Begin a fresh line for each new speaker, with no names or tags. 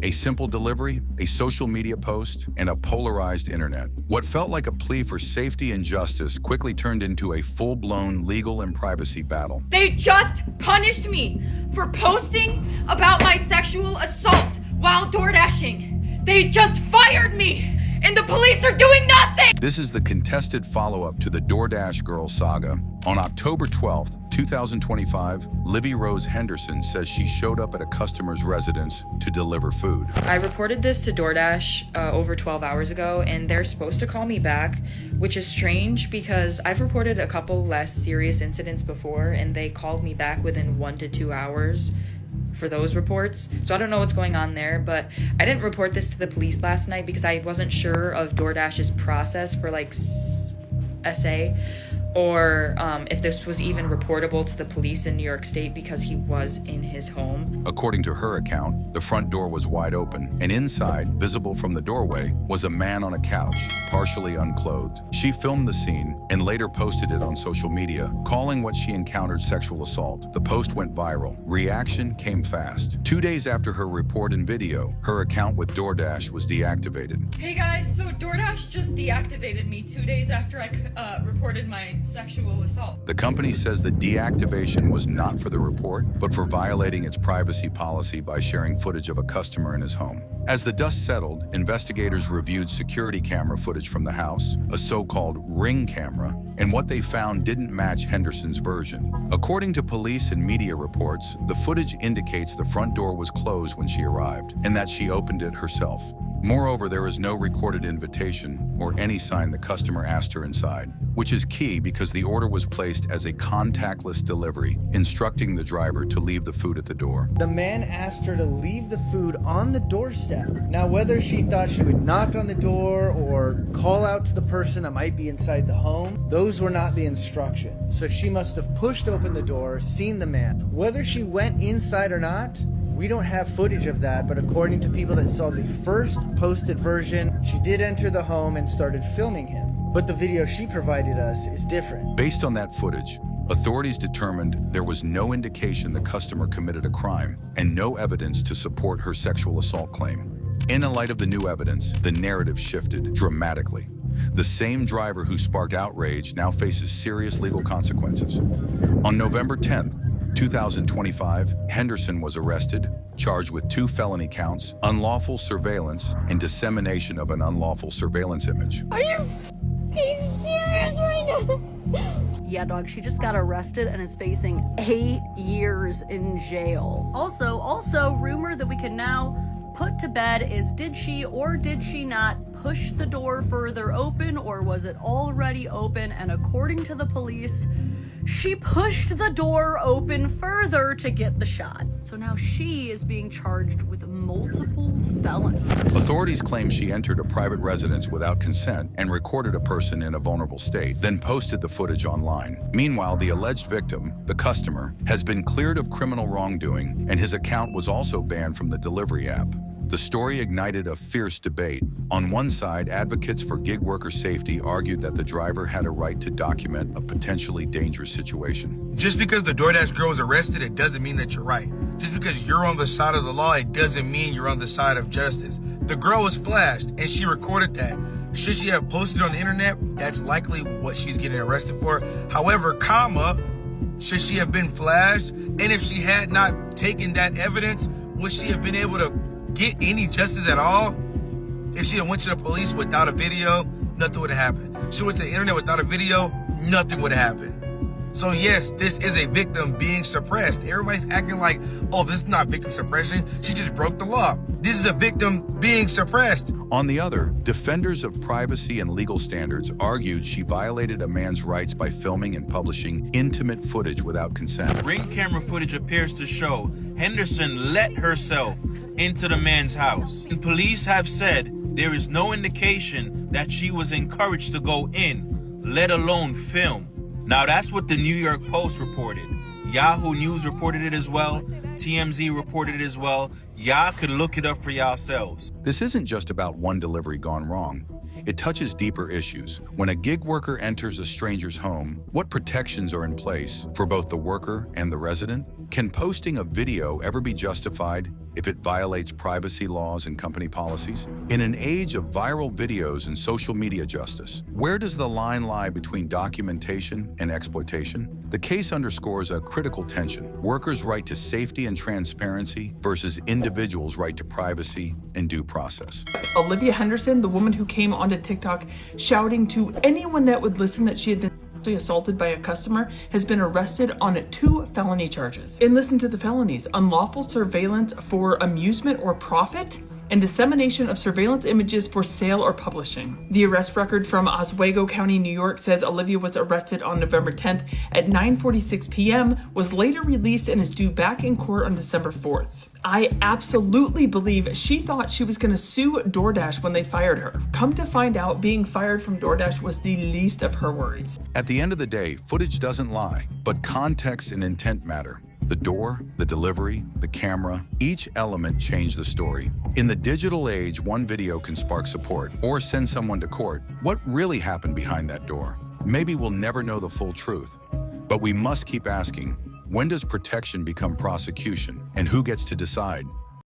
A simple delivery, a social media post, and a polarized internet. What felt like a plea for safety and justice quickly turned into a full-blown legal and privacy battle.
They just punished me for posting about my sexual assault while DoorDashing. They just fired me, and the police are doing nothing!
This is the contested follow-up to the DoorDash Girl saga. On October 12th, 2025, Livy Rose Henderson says she showed up at a customer's residence to deliver food.
I reported this to DoorDash over 12 hours ago, and they're supposed to call me back, which is strange because I've reported a couple less serious incidents before, and they called me back within 1 to 2 hours for those reports. So I don't know what's going on there, but I didn't report this to the police last night because I wasn't sure of DoorDash's process for like SA, or if this was even reportable to the police in New York State because he was in his home.
According to her account, the front door was wide open, and inside, visible from the doorway, was a man on a couch, partially unclothed. She filmed the scene and later posted it on social media, calling what she encountered sexual assault. The post went viral. Reaction came fast. 2 days after her report and video, her account with DoorDash was deactivated.
Hey guys, so DoorDash just deactivated me 2 days after I reported my sexual assault.
The company says the deactivation was not for the report, but for violating its privacy policy by sharing footage of a customer in his home. As the dust settled, investigators reviewed security camera footage from the house, a so-called ring camera, and what they found didn't match Henderson's version. According to police and media reports, the footage indicates the front door was closed when she arrived, and that she opened it herself. Moreover, there is no recorded invitation or any sign the customer asked her inside, which is key because the order was placed as a contactless delivery, instructing the driver to leave the food at the door.
The man asked her to leave the food on the doorstep. Now, whether she thought she would knock on the door or call out to the person that might be inside the home, those were not the instructions. So she must have pushed open the door, seen the man. Whether she went inside or not, we don't have footage of that, but according to people that saw the first posted version, she did enter the home and started filming him. But the video she provided us is different.
Based on that footage, authorities determined there was no indication the customer committed a crime and no evidence to support her sexual assault claim. In the light of the new evidence, the narrative shifted dramatically. The same driver who sparked outrage now faces serious legal consequences. On November 10th, 2025, Henderson was arrested, charged with 2 felony counts, unlawful surveillance, and dissemination of an unlawful surveillance image.
Are you being serious right now? Yeah, dog, she just got arrested and is facing 8 years in jail. Also, rumor that we can now put to bed is, did she or did she not push the door further open, or was it already open? And according to the police, she pushed the door open further to get the shot. So now she is being charged with multiple felonies.
Authorities claim she entered a private residence without consent and recorded a person in a vulnerable state, then posted the footage online. Meanwhile, the alleged victim, the customer, has been cleared of criminal wrongdoing, and his account was also banned from the delivery app. The story ignited a fierce debate. On one side, advocates for gig worker safety argued that the driver had a right to document a potentially dangerous situation.
Just because the DoorDash girl was arrested, it doesn't mean that you're right. Just because you're on the side of the law, it doesn't mean you're on the side of justice. The girl was flashed, and she recorded that. Should she have posted on the internet? That's likely what she's getting arrested for. However, should she have been flashed? And if she had not taken that evidence, would she have been able to get any justice at all? If she had went to the police without a video, nothing would have happened. She went to the internet without a video, nothing would have happened. So yes, this is a victim being suppressed. Everybody's acting like, oh, this is not victim suppression. She just broke the law. This is a victim being suppressed.
On the other, defenders of privacy and legal standards argued she violated a man's rights by filming and publishing intimate footage without consent.
Ring camera footage appears to show Henderson let herself into the man's house. And police have said there is no indication that she was encouraged to go in, let alone film. Now that's what the New York Post reported. Yahoo News reported it as well. TMZ reported it as well. Y'all could look it up for yourselves.
This isn't just about one delivery gone wrong. It touches deeper issues. When a gig worker enters a stranger's home, what protections are in place for both the worker and the resident? Can posting a video ever be justified if it violates privacy laws and company policies? In an age of viral videos and social media justice, where does the line lie between documentation and exploitation? The case underscores a critical tension: workers' right to safety and transparency versus individuals' right to privacy and due process.
Olivia Henderson, the woman who came onto TikTok shouting to anyone that would listen that she had been assaulted by a customer, has been arrested on 2 felony charges. And listen to the felonies: unlawful surveillance for amusement or profit, and dissemination of surveillance images for sale or publishing. The arrest record from Oswego County, New York says Olivia was arrested on November 10th at 9:46 p.m., was later released and is due back in court on December 4th. I absolutely believe she thought she was going to sue DoorDash when they fired her. Come to find out, being fired from DoorDash was the least of her worries.
At the end of the day, footage doesn't lie, but context and intent matter. The door, the delivery, the camera, each element changed the story. In the digital age, one video can spark support or send someone to court. What really happened behind that door? Maybe we'll never know the full truth, but we must keep asking, when does protection become prosecution, and who gets to decide?